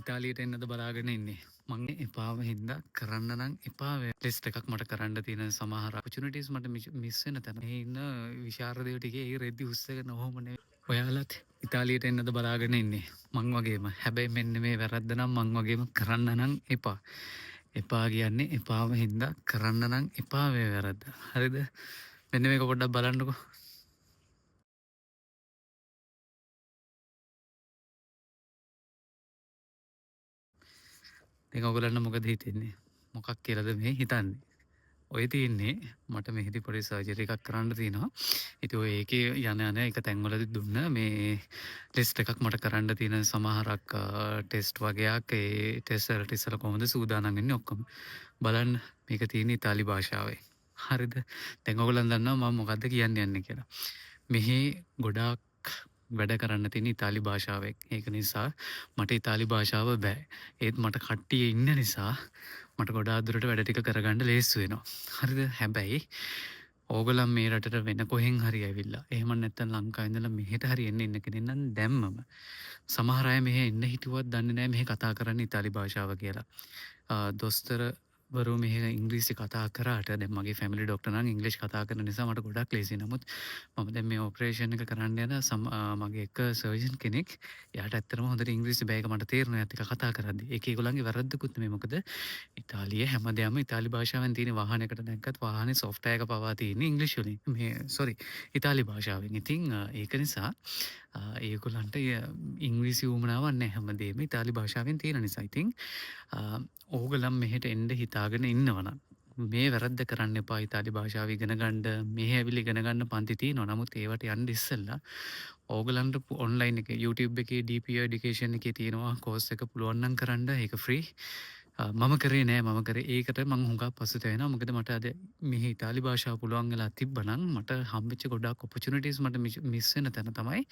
ඉතාලියට එන්නද බලාගෙන ඉන්නේ. මං එපාව හින්දා කරන්න නම් එපා ටෙස්ට් එකක් මට කරන්න තියෙන සමහර ඔපචුනිටිස් මට මිස් වෙන තැන. මේ ඉන්න විශාරදයෝ ටිකේ ඒ රෙදි උස්සගෙන ඔහොම නෙවෙයි. ඔයාලත් ඉතාලියට එන්නද බලාගෙන ඉන්නේ. මං වගේම. හැබැයි මෙන්න මේ වැරද්ද නම් මං වගේම කරන්න නම් එපා. එපා කියන්නේ එපාව හින්දා කරන්න නම් එපා මේ වැරද්ද. හරිද? මෙන්න මේක පොඩ්ඩක් බලන්නකෝ. දැන් ඔයගලන්ට මොකද හිතෙන්නේ? මොකක් කියලාද මේ හිතන්නේ? ඔය තියෙන්නේ මට මෙහිදි පොඩි සර්ජරි එකක් කරන්න තියෙනවා. ඉතින් ඔය ඒකේ යන එක තැන්වලදී දුන්න මේ ටෙස්ට් එකක් මට කරන්න තියෙන සමහරක් ටෙස්ට් වගේක් ඒ ටෙස්ට් වලට ඉස්සලා කොහොමද සූදානම් වෙන්නේ ඔක්කොම. බලන්න මේක තියෙන්නේ ඉතාලි භාෂාවේ. හරිද? දැන් ඔයගොල්ලන් දන්නවා මම මොකද්ද කියන්න යන්නේ කියලා. මෙහි ගොඩාක් වැඩ කරන්න තියෙන ඉතාලි භාෂාවෙන්. ඒක නිසා මට ඉතාලි භාෂාව බෑ. ඒත් මට කට්ටිය ඉන්න නිසා මට ගොඩාක් දුරට වැඩ ටික කරගන්න ලේසි වෙනවා. හරිද? හැබැයි ඕගොල්ලන් මේ රටට වෙන කොහෙන් හරි ඇවිල්ලා එහෙම නැත්නම් ලංකාවේ ඉඳලා මෙහෙට හරි එන්න ඉන්න කෙනෙක් නම් දැම්මම සමහර අය මෙහෙ එන්න හිතුවත් දන්නේ නැහැ මෙහෙ කතා කරන්නේ ඉතාලි භාෂාව කියලා. දොස්තර වරු මෙහෙ ඉංග්‍රීසි කතා කරාට දැන් මගේ ෆැමිලි ඩොක්ටර් නම් ඉංග්‍රීසි කතා කරන නිසා මට ගොඩක් ලේසි. නමුත් මම දැන් මේ ඔපරේෂන් එක කරන්න යන මගේ එක සර්ජන් කෙනෙක් එයාට ඇත්තටම හොඳට ඉංග්‍රීසි බෑ. ඒක මට තේරෙනවා එයාත් එක්ක කතා කරද්දි. ඒක ඒගොල්ලන්ගේ වැරද්දකුත් නෙමෙයි. මොකද ඉතාලියේ හැමදේම ඉතාලි භාෂාවෙන් තියෙන වාහනයකට නැග්ගත් වාහනේ සොෆ්ට්වෙයාර් එක පවා තියෙන්නේ ඉංග්‍රීසි වලින්. ඉතාලි භාෂාවෙන්. ඉතින් ඒක නිසා ඒගොල්ලන්ට ඉංග්‍රීසි උවමනාවක් නැහැ. හැමදේම ඉතාලි භාෂාවෙන් තියෙන නිසා. ඉතින් ඕගොල්ලන් මෙහෙට එන්න හිතාගෙන ඉන්නවනම් මේ වැරද්ද කරන්න එපා. ඉතාලි භාෂාව ඉගෙන ගන්න මෙහෙ ඇවිල්ලා ඉගෙන ගන්න පන්ති තියෙනවා. නමුත් ඒවට යන්න ඉස්සෙල්ලා ඕගලන්ට ඔන්ලයින් එකේ YouTube එකේ DPO එඩියුකේෂන් එකේ තියෙනවා කෝස් එක පුළුවන් නම් කරන්න. ඒක ෆ්‍රී. මම කරේ නෑ. මම කරේ ඒකට මං හුඟක් පසුත වෙනවා. මොකද මට අද මෙහි ඉතාලි භාෂාව පුළුවන් වෙලා තිබ්බනම් මට හම්බෙච්ච ගොඩාක් ඔපචුනිටිස් මට මිස් වෙන තැන තමයි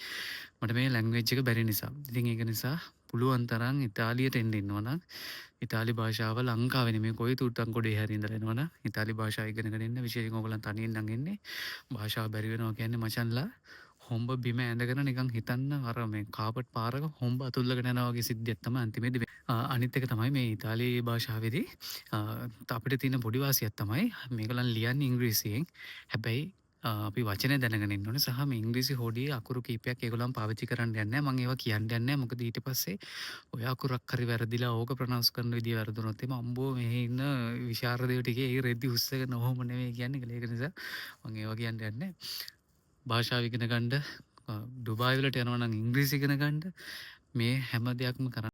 මට මේ ලැන්ග්වේජ් එක බැරි නිසා. ඉතින් ඒක නිසා පුළුවන් තරම් ඉතාලියට එන්න ඉන්නවනම් ඉතාලි භාෂාව ලංකාවේ නෙමෙයි කොයි තුට්ටංකොඩේ හරි ඉඳලා එනවනම් ඉතාලි භාෂාව ඉගෙනගෙන ඉන්න. විශේෂයෙන් ඕගොල්ලන් තනියෙන් නම් එන්නේ. භාෂාව බැරි වෙනවා කියන්නේ මචන්ලා හොම්බ බිම ඇඳගෙන නිකන් හිතන්න අර මේ කාපට් පාරක හොම්බ අතුල්ලගෙන යනවා වගේ සිද්ධියක් තමයි අන්තිමේදී වෙන්නේ. අනිත් එක තමයි මේ ඉතාලි භාෂාවේදී අපිට තියෙන පොඩි වාසියක් තමයි මේගොල්ලන් ලියන්නේ ඉංග්‍රීසියෙන්. හැබැයි අපි වචන දැනගෙන ඉන්න ඕනේ. සහ මේ ඉංග්‍රීසි හොඩියේ අකුරු කීපයක් ඒගොල්ලන් පාවිච්චි කරන්න යන්නේ නැහැ. මම ඒවා කියන්න යන්නේ නැහැ. මොකද ඊට පස්සේ ඔය අකුරක් හරි වැරදිලා ඕක ප්‍රොනවුන්ස් කරන විදිය වැරදුනොත් එimhe අම්බෝ මෙහි ඉන්න විශාරදයෝ ටිකේ ඒ රෙදි උස්සගෙන ඔහොම නෙවෙයි කියන්නේ කියලා. ඒක නිසා මම ඒවා කියන්න යන්නේ නැහැ. භාෂාව ඉගෙන ගන්න ඩුබායි වලට යනවා නම් ඉංග්‍රීසි ඉගෙන ගන්න මේ හැම දෙයක්ම කරන්න